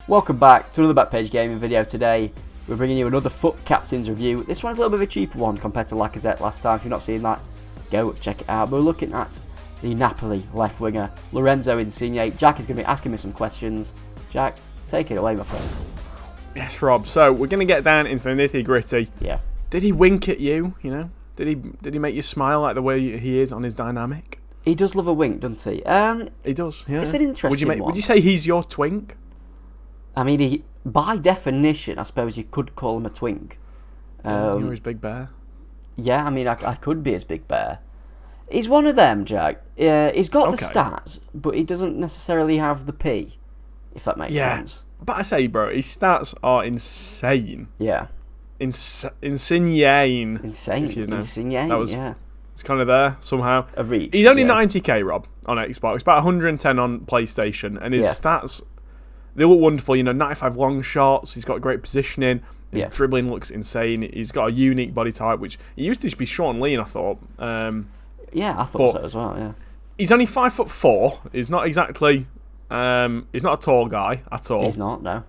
Welcome back to another Backpage Gaming video. Today we're bringing you another FUT Captains review. This one's a little bit of a cheaper one compared to Lacazette last time. If you've not seen that, go check it out. We're looking at the Napoli left winger, Lorenzo Insigne. Jack is going to be asking me some questions. Jack, take it away, my friend. Yes, Rob. So we're going to get down into the nitty gritty. Yeah. Did he wink at you? You know, did he make you smile like the way he is on his dynamic? He does love a wink, doesn't he? He does. Yeah. It's an interesting one. Would you say he's your twink? I mean, by definition, I suppose you could call him a twink. You're his big bear. Yeah, I mean, I could be his big bear. He's one of them, Jack. He's got the stats, but he doesn't necessarily have the P, if that makes sense. But I say, bro, his stats are insane. Yeah. Insane. Insane. You know. Insigne, yeah. It's kind of there somehow. A reach. He's only 90k, Rob, on Xbox. About 110 on PlayStation, and his stats, they look wonderful. You know, 95 long shots. He's got great positioning. His dribbling looks insane. He's got a unique body type, which he used to be short and lean, I thought. Yeah, I thought so as well. Yeah. He's only 5'4". He's not exactly. He's not a tall guy at all. He's not. No.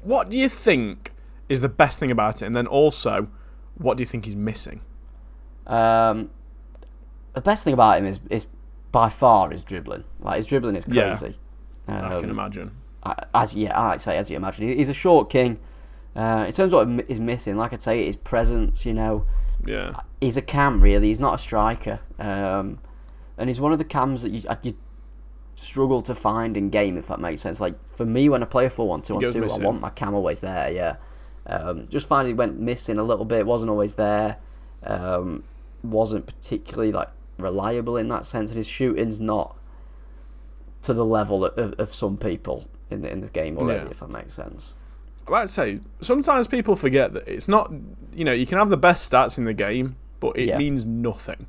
What do you think is the best thing about it, and then also, what do you think he's missing? The best thing about him is by far his dribbling. Like, his dribbling is crazy. I can imagine. As you imagine, he's a short king. In terms of what is missing, like I'd say, his presence. You know, he's a cam really. He's not a striker, and he's one of the cams that you struggle to find in game, if that makes sense. Like for me, when I play a 4-1-2-1-2, I want my cam always there. Yeah, just find he went missing a little bit. Wasn't always there. Wasn't particularly like reliable in that sense, and his shooting's not to the level of some people in the game already, if that makes sense. I'd say sometimes people forget that it's not, you know, you can have the best stats in the game, but it means nothing.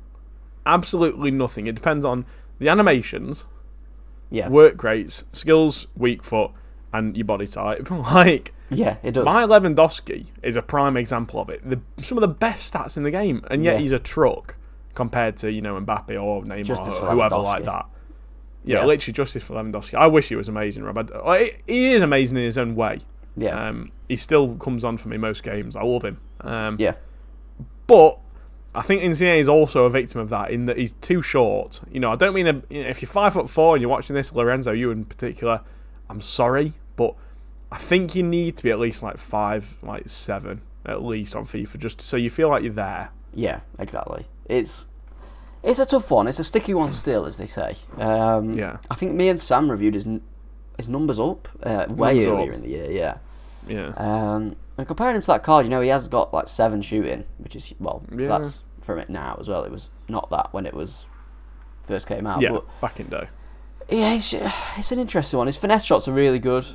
Absolutely nothing. It depends on the animations, work rates, skills, weak foot, and your body type. Like, it does. My Lewandowski is a prime example of it. Some of the best stats in the game, and yet he's a truck compared to, you know, Mbappe or Neymar or whoever like that. Yeah, literally justice for Lewandowski. I wish he was amazing, Rob. He is amazing in his own way. Yeah. He still comes on for me most games. I love him. But I think Insigne is also a victim of that in that he's too short. You know, I don't mean if you're 5'4" and you're watching this, Lorenzo, you in particular, I'm sorry, but I think you need to be at least like 5'7" at least on FIFA, just so you feel like you're there. Yeah, exactly. It's a tough one. It's a sticky one still, as they say. I think me and Sam reviewed his numbers up way earlier in the year. And comparing him to that card, you know, he has got like 7 shooting, which is that's from it now as well. It was not that when it was first came out. Yeah, but back in day. Yeah, it's an interesting one. His finesse shots are really good.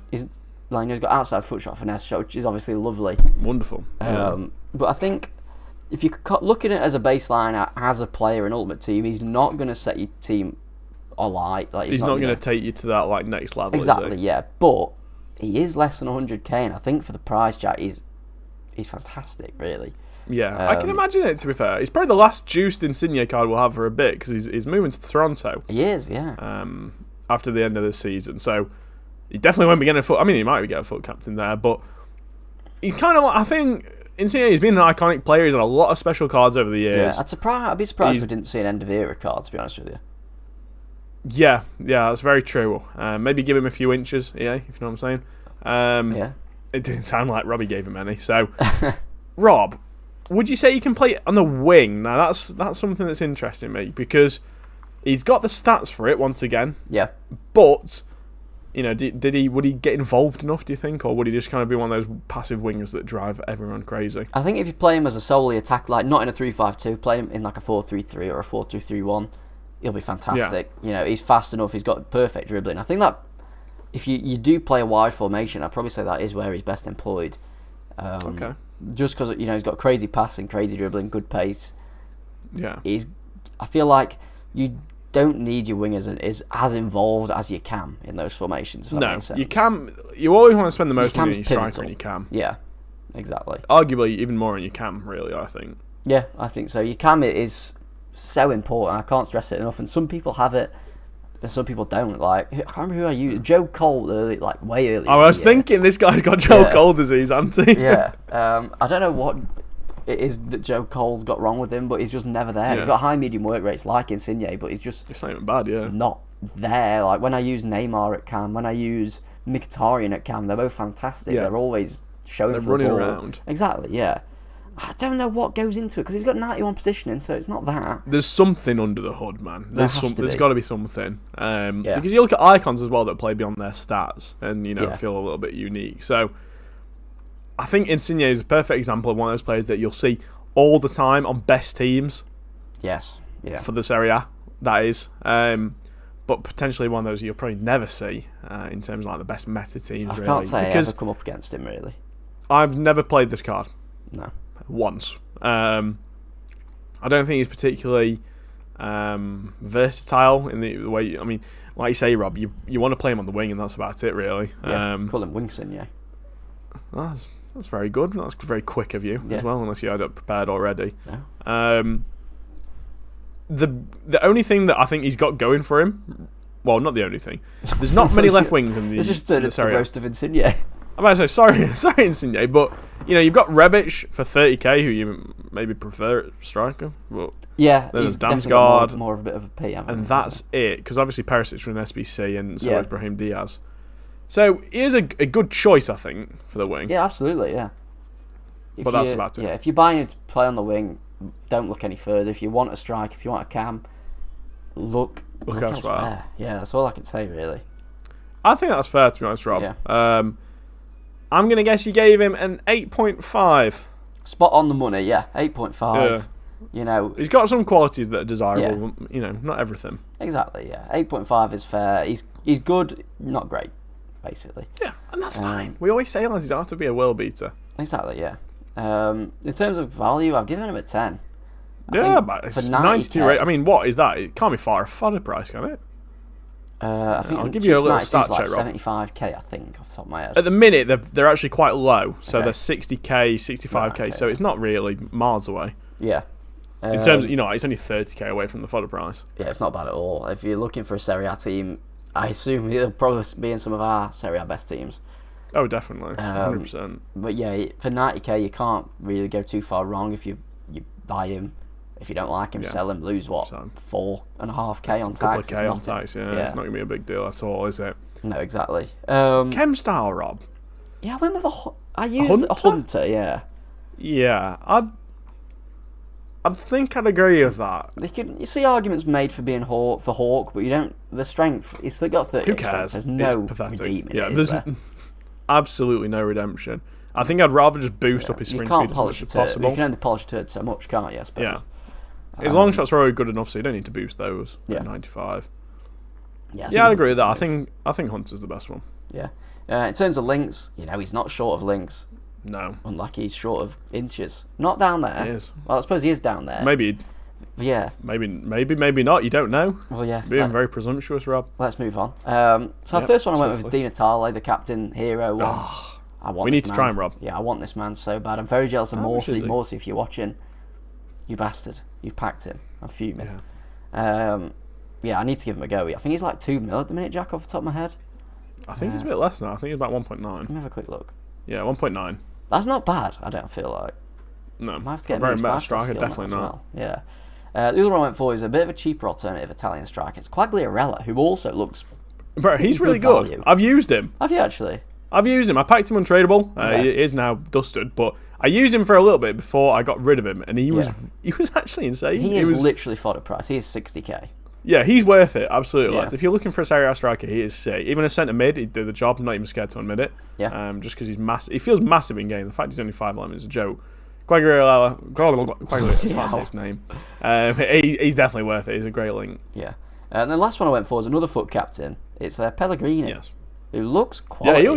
He's got outside foot shot finesse shot, which is obviously lovely. Wonderful. But I think if you look at it as a baseline as a player in Ultimate Team, he's not going to set your team alight. Like he's not going to take you to that like next level. Exactly, yeah. But he is less than 100k, and I think for the price, Jack, he's fantastic, really. Yeah, I can imagine it, to be fair. He's probably the last juiced Insigne card we'll have for a bit, because he's moving to Toronto. He is, yeah. After the end of the season. So, he definitely won't be getting a FUT... I mean, he might be getting a FUT captain there, but... He's kind of like... I think Insigne has been an iconic player. He's had a lot of special cards over the years. Yeah, I'd be surprised if we didn't see an end-of-era card, to be honest with you. Yeah, that's very true. Maybe give him a few inches, if you know what I'm saying. It didn't sound like Robbie gave him any. So, Rob... Would you say you can play on the wing? Now that's something that's interesting me, because he's got the stats for it once again. Yeah. But you know, would he get involved enough? Do you think, or would he just kind of be one of those passive wingers that drive everyone crazy? I think if you play him as a solely attack, like not in a 3-5-2, play him in like a 4-3-3 or a 4-2-3-1, he'll be fantastic. You know, he's fast enough. He's got perfect dribbling. I think that if you do play a wide formation, I'd probably say that is where he's best employed. Just because, you know, he's got crazy passing, crazy dribbling, good pace. Yeah. I feel like you don't need your wingers as involved as you can in those formations. If that makes sense. You always want to spend the most money on your striker and you can. Yeah, exactly. Arguably, even more on your cam, really, I think. Yeah, I think so. Your cam is so important. I can't stress it enough. And some people have it some people don't. Like, I can't remember who I used. Joe Cole, way earlier. I was thinking this guy's got Joe Cole disease, hasn't he? Yeah. I don't know what it is that Joe Cole's got wrong with him, but he's just never there. Yeah. He's got high medium work rates like Insigne, but he's just... It's not even bad, yeah. Not there. Like, when I use Neymar at cam, when I use Mkhitaryan at cam, they're both fantastic. Yeah. They're always showing they're for the ball. Running around. Exactly, yeah. I don't know what goes into it, because he's got 91 positioning, so it's not that. There's something under the hood, man. There's got to be something. Because you look at icons as well that play beyond their stats and, feel a little bit unique. So, I think Insigne is a perfect example of one of those players that you'll see all the time on best teams. Yes, yeah. For the Serie A, that is. But potentially one of those you'll probably never see in terms of like the best meta teams, really. I can't say I ever come up against him, really. I've never played this card. No. Once. I don't think he's particularly versatile in the way... I mean, like you say, Rob, you want to play him on the wing and that's about it, really. Yeah, call him Insigne. That's very good. That's very quick of you as well, unless you had it prepared already. No. The only thing that I think he's got going for him, well, not the only thing. There's not many left wings in the. It's just the roast of Insigne. I'm about to say sorry, Insigne, but you've got Rebic for 30k, who you maybe prefer striker. But yeah, there's Damsgaard, more of a bit of a P, and that's it. Because obviously Perisic's from an SBC, and so is Brahim Diaz. So he is a good choice, I think, for the wing. Yeah, absolutely, yeah. But that's about it. Yeah, if you're buying him to play on the wing, don't look any further. If you want a strike, if you want a cam, look elsewhere. Yeah, that's all I can say, really. I think that's fair, to be honest, Rob. Yeah. I'm going to guess you gave him an 8.5. Spot on the money, yeah. 8.5. Yeah. He's got some qualities that are desirable, but, not everything. Exactly, yeah. 8.5 is fair. He's good, not great, basically. Yeah, and that's fine. We always say he doesn't have to be a world beater. Exactly, yeah. In terms of value, I've given him a 10. But it's 92 rate. I mean, what is that? It can't be far off FUT price, can it? I think I'll give you a little stat check, Rob. 75k, I think, off the top of my head. At the minute, they're actually quite low. So they're 60k, 65k. So it's not really miles away. Yeah. In terms of, it's only 30k away from the FUT price. Yeah, it's not bad at all. If you're looking for a Serie A team, I assume he'll probably be in some of our Serie A best teams. Oh, definitely. 100%. But yeah, for 90k, you can't really go too far wrong if you buy him. If you don't like him, sell him, lose what? 4.5k on tax. A couple of K on tax, yeah. It's not going to be a big deal at all, is it? No, exactly. Chem style, Rob? Yeah, I went with I used a Hunter, yeah. Yeah, I think I'd agree with that. You see arguments made for being for Hawk, but you don't... The strength, he's still got 30. Who cares? There's no redeeming it, there's absolutely no redemption. I think I'd rather just boost up his sprint speed as much as possible. You can only polish a turd so much, can't you, I suppose? Yeah. His long shots are already good enough, so you don't need to boost those at 95. Yeah, I'd agree with that. I think Hunter's the best one. Yeah. In terms of links, he's not short of links. No. Unlike he's short of inches. Not down there. He is. Well, I suppose he is down there. Maybe. Yeah. Maybe not. You don't know. Well, yeah. Being very presumptuous, Rob. Let's move on. So the first one I went with Di Natale, the captain hero. We need to try him, Rob. Yeah, I want this man so bad. I'm very jealous of Morsey. Morsey, if you're watching, you bastard. You've packed him. I'm fuming. Yeah. I need to give him a go. I think he's like 2 mil at the minute, Jack, off the top of my head. I think he's a bit less now. I think he's about 1.9. Let me have a quick look. Yeah, 1.9. That's not bad, I don't feel like. No. Might have to get very meta striker, definitely not. Well. Yeah. The other one I went for is a bit of a cheaper alternative Italian striker. It's Quagliarella, who also looks... Bro, he's really good. Value. I've used him. Have you actually? I've used him. I packed him untradeable. He is now dusted, but I used him for a little bit before I got rid of him, and he was actually insane. He is literally FUT price. He is 60k. Yeah, he's worth it, absolutely. Lads. If you're looking for a Serie A striker, he is sick. Even a centre mid, he'd do the job. I'm not even scared to admit it. Yeah. Just because he's massive. He feels massive in game. The fact he's only 5'11" is a joke. Quagliarella, can't say his name. He's definitely worth it. He's a great link. Yeah. And the last one I went for is another FUT captain. It's Pellegrini. Yes. Who looks quality. Yeah,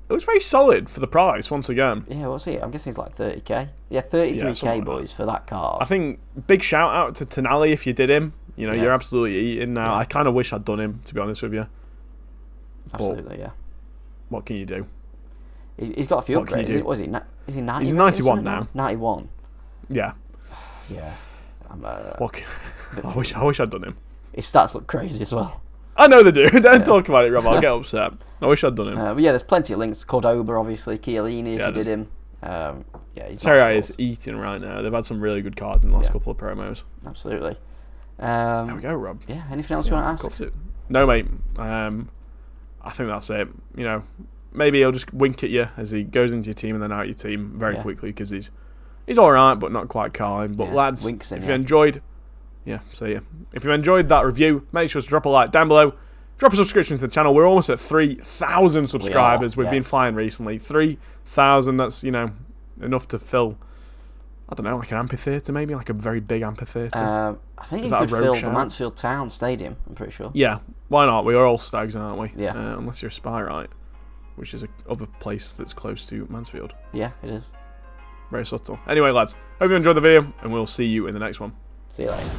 it was very solid for the price, once again. Yeah, what's he? I'm guessing he's like 30k. Yeah, 33k, boys, for that card. I think big shout out to Tonali if you did him. You're absolutely eating now. I kind of wish I'd done him, to be honest with you. Absolutely, yeah. What can you do? He's got a few upgrades. Is he 90? He's 91 now. 91. Yeah. Yeah. I wish I'd done him. His stats look crazy as well. I know they do. Don't talk about it, Rob. I'll get upset. I wish I'd done him. But yeah, there's plenty of links. Cordoba, obviously. Chiellini, if you did him. He's Serie A is eating right now. They've had some really good cards in the last couple of promos. Absolutely. There we go, Rob. Yeah, anything else you want to ask? No, mate. I think that's it. You know, maybe he'll just wink at you as he goes into your team and then out your team very quickly because he's all right, but not quite calm. But lads, if you enjoyed, see ya. If you enjoyed that review, make sure to drop a like down below. Drop a subscription to the channel. We're almost at 3,000 subscribers. We've been flying recently. 3,000. That's enough to fill. I don't know, like an amphitheatre, maybe like a very big amphitheatre. I think you could fill the Mansfield Town Stadium. I'm pretty sure. Yeah, why not? We are all Stags, aren't we? Yeah. Unless you're a Spy, right? Which is other place that's close to Mansfield. Yeah, it is. Very subtle. Anyway, lads, hope you enjoyed the video, and we'll see you in the next one. See you later.